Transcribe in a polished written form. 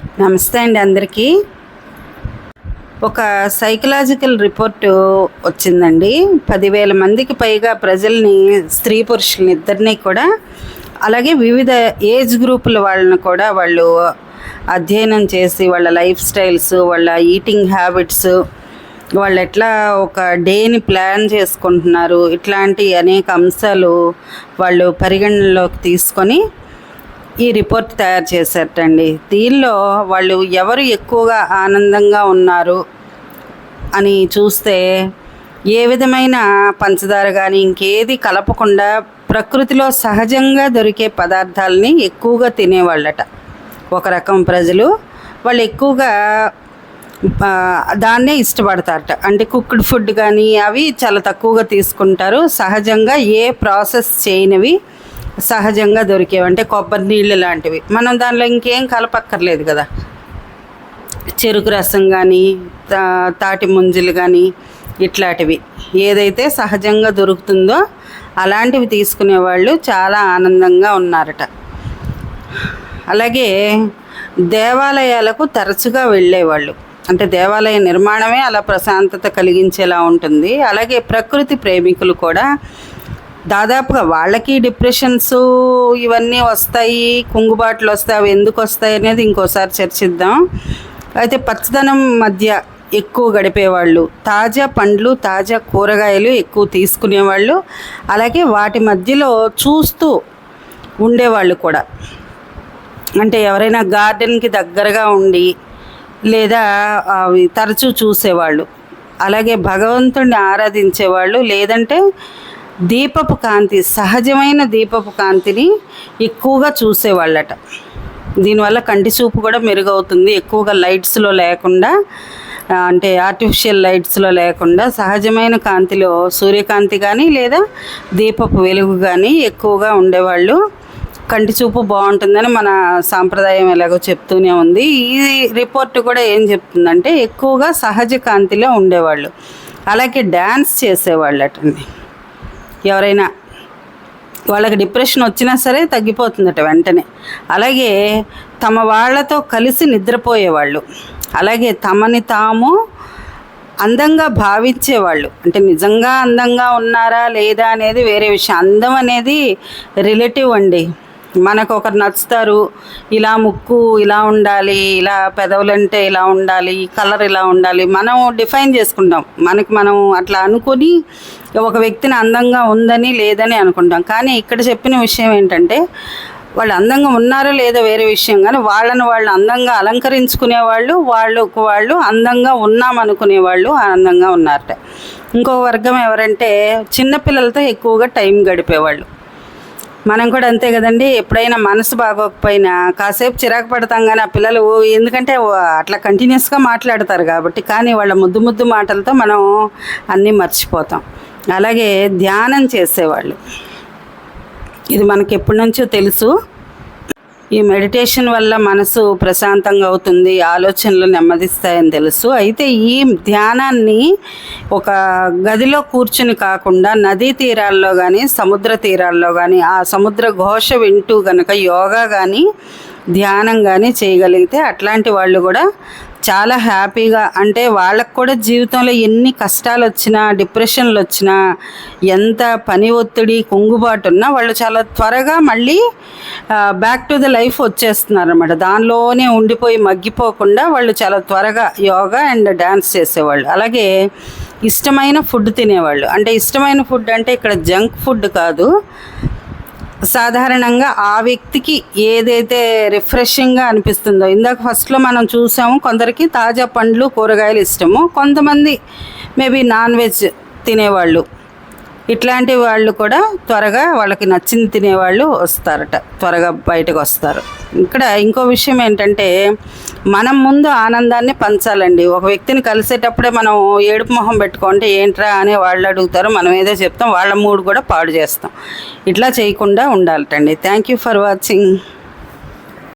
నమస్తే అండి అందరికీ. ఒక సైకలాజికల్ రిపోర్టు వచ్చిందండి. 10,000 మందికి పైగా ప్రజల్ని, స్త్రీ పురుషులని ఇద్దరినీ కూడా, అలాగే వివిధ ఏజ్ గ్రూపుల వాళ్ళని కూడా వాళ్ళు అధ్యయనం చేసి వాళ్ళ లైఫ్ స్టైల్స్, వాళ్ళ ఈటింగ్ హ్యాబిట్స్, వాళ్ళు ఎట్లా ఒక డేని ప్లాన్ చేసుకుంటున్నారు, ఇట్లాంటి అనేక అంశాలు వాళ్ళు పరిగణనలోకి తీసుకొని ఈ రిపోర్ట్ తయారు చేశారటండి. దీనిలో వాళ్ళు ఎవరు ఎక్కువగా ఆనందంగా ఉన్నారు అని చూస్తే, ఏ విధమైన పంచదార కానీ ఇంకేది కలపకుండా ప్రకృతిలో సహజంగా దొరికే పదార్థాలని ఎక్కువగా తినేవాళ్ళట ఒక రకం ప్రజలు. వాళ్ళు ఎక్కువగా దాన్నే ఇష్టపడతారట. అంటే కుక్డ్ ఫుడ్ కానీ అవి చాలా తక్కువగా తీసుకుంటారు. సహజంగా ఏ ప్రాసెస్ చేయనివి సహజంగా దొరికేవి, అంటే కొబ్బరి నీళ్ళు లాంటివి. మనం దానిలో ఇంకేం కలపక్కర్లేదు కదా. చెరుకు రసం కానీ, తాటి ముంజలు కానీ, ఇట్లాంటివి ఏదైతే సహజంగా దొరుకుతుందో అలాంటివి తీసుకునేవాళ్ళు చాలా ఆనందంగా ఉన్నారట. అలాగే దేవాలయాలకు తరచుగా వెళ్ళేవాళ్ళు. అంటే దేవాలయ నిర్మాణమే అలా ప్రశాంతత కలిగించేలా ఉంటుంది. అలాగే ప్రకృతి ప్రేమికులు కూడా దాదాపుగా వాళ్ళకి డిప్రెషన్స్ ఇవన్నీ వస్తాయి, కుంగుబాట్లు వస్తాయి. అవి ఎందుకు వస్తాయి అనేది ఇంకోసారి చర్చిద్దాం. అయితే పచ్చదనం మధ్య ఎక్కువ గడిపేవాళ్ళు, తాజా పండ్లు, తాజా కూరగాయలు ఎక్కువ తీసుకునేవాళ్ళు, అలాగే వాటి మధ్యలో చూస్తూ ఉండేవాళ్ళు కూడా. అంటే ఎవరైనా గార్డెన్కి దగ్గరగా ఉండి లేదా అవి తరచూ చూసేవాళ్ళు. అలాగే భగవంతుడిని ఆరాధించేవాళ్ళు, లేదంటే దీపపు కాంతి, సహజమైన దీపపు కాంతిని ఎక్కువగా చూసేవాళ్ళట. దీనివల్ల కంటి చూపు కూడా మెరుగవుతుంది. ఎక్కువగా లైట్స్లో లేకుండా, అంటే ఆర్టిఫిషియల్ లైట్స్లో లేకుండా సహజమైన కాంతిలో, సూర్యకాంతి కానీ లేదా దీపపు వెలుగు కానీ ఎక్కువగా ఉండేవాళ్ళు. కంటి చూపు బాగుంటుందని మన సాంప్రదాయం ఎలాగో చెప్తూనే ఉంది. ఈ రిపోర్ట్ కూడా ఏం చెప్తుందంటే ఎక్కువగా సహజ కాంతిలో ఉండేవాళ్ళు. అలాగే డ్యాన్స్ చేసేవాళ్ళటండి. ఎవరైనా వాళ్ళకి డిప్రెషన్ వచ్చినా సరే తగ్గిపోతుందట వెంటనే. అలాగే తమ వాళ్ళతో కలిసి నిద్రపోయేవాళ్ళు. అలాగే తమని తాము అందంగా భావించేవాళ్ళు. అంటే నిజంగా అందంగా ఉన్నారా లేదా అనేది వేరే విషయం. అందం అనేది రిలేటివ్ అండి. మనకు ఒకరు నచ్చుతారు, ఇలా ముక్కు ఇలా ఉండాలి, ఇలా పెదవులంటే ఇలా ఉండాలి, కలర్ ఇలా ఉండాలి, మనం డిఫైన్ చేసుకుంటాం. మనం అట్లా అనుకొని ఒక వ్యక్తిని అందంగా ఉందని లేదని అనుకుంటాం. కానీ ఇక్కడ చెప్పిన విషయం ఏంటంటే, వాళ్ళు అందంగా ఉన్నారో లేదో వేరే విషయం, కానీ వాళ్ళని వాళ్ళు అందంగా అలంకరించుకునేవాళ్ళు, వాళ్ళు అందంగా ఉన్నామనుకునేవాళ్ళు ఆనందంగా ఉన్నారట. ఇంకో వర్గం ఎవరంటే చిన్నపిల్లలతో ఎక్కువగా టైం గడిపేవాళ్ళు. మనం కూడా అంతే కదండి. ఎప్పుడైనా మనసు బాగోకపోయినా కాసేపు చిరాకు పడతాం, కానీ ఆ పిల్లలు ఎందుకంటే అట్లా కంటిన్యూస్గా మాట్లాడతారు కాబట్టి, కానీ వాళ్ళ ముద్దు మాటలతో మనం అన్నీ మర్చిపోతాం. అలాగే ధ్యానం చేసేవాళ్ళు. ఇది మనకి ఎప్పటి నుంచో తెలుసు. ఈ మెడిటేషన్ వల్ల మనసు ప్రశాంతంగా అవుతుంది, ఆలోచనలు నెమ్మదిస్తాయని తెలుసు. అయితే ఈ ధ్యానాన్ని ఒక గదిలో కూర్చుని కాకుండా నదీ తీరాల్లో కానీ, సముద్ర తీరాల్లో కానీ, ఆ సముద్ర ఘోష వింటూ కనుక యోగా కానీ, ధ్యానం కానీ చేయగలిగితే అట్లాంటి వాళ్ళు కూడా చాలా హ్యాపీగా, అంటే వాళ్ళకు కూడా జీవితంలో ఎన్ని కష్టాలు వచ్చినా, డిప్రెషన్లు వచ్చినా, ఎంత పని ఒత్తిడి, కుంగుబాటు ఉన్నా వాళ్ళు చాలా త్వరగా మళ్ళీ బ్యాక్ టు ద లైఫ్ వచ్చేస్తున్నారు అన్నమాట. దానిలోనే ఉండిపోయి మగ్గిపోకుండా వాళ్ళు చాలా త్వరగా యోగా అండ్ డ్యాన్స్ చేసేవాళ్ళు. అలాగే ఇష్టమైన ఫుడ్ తినేవాళ్ళు. అంటే ఇష్టమైన ఫుడ్ అంటే ఇక్కడ జంక్ ఫుడ్ కాదు, సాధారణంగా ఆ వ్యక్తికి ఏదైతే రిఫ్రెషింగ్గా అనిపిస్తుందో. ఇందాక ఫస్ట్లో మనం చూసాము, కొందరికి తాజా పండ్లు, కూరగాయలు ఇష్టము, కొంతమంది మేబీ నాన్ వెజ్ తినేవాళ్ళు. ఇట్లాంటి వాళ్ళు కూడా త్వరగా వాళ్ళకి నచ్చింది తినేవాళ్ళు వస్తారట, త్వరగా బయటకు వస్తారు. ఇక్కడ ఇంకో విషయం ఏంటంటే, మనం ముందు ఆనందాన్ని పంచాలండి. ఒక వ్యక్తిని కలిసేటప్పుడే మనం ఏడుపు మొహం పెట్టుకుంటే ఏంట్రా అని వాళ్ళు అడుగుతారు, మనం ఏదో చెప్తాం, వాళ్ళ మూడు కూడా పాడు చేస్తాం. ఇట్లా చేయకుండా ఉండాలటండి. Thank you for watching.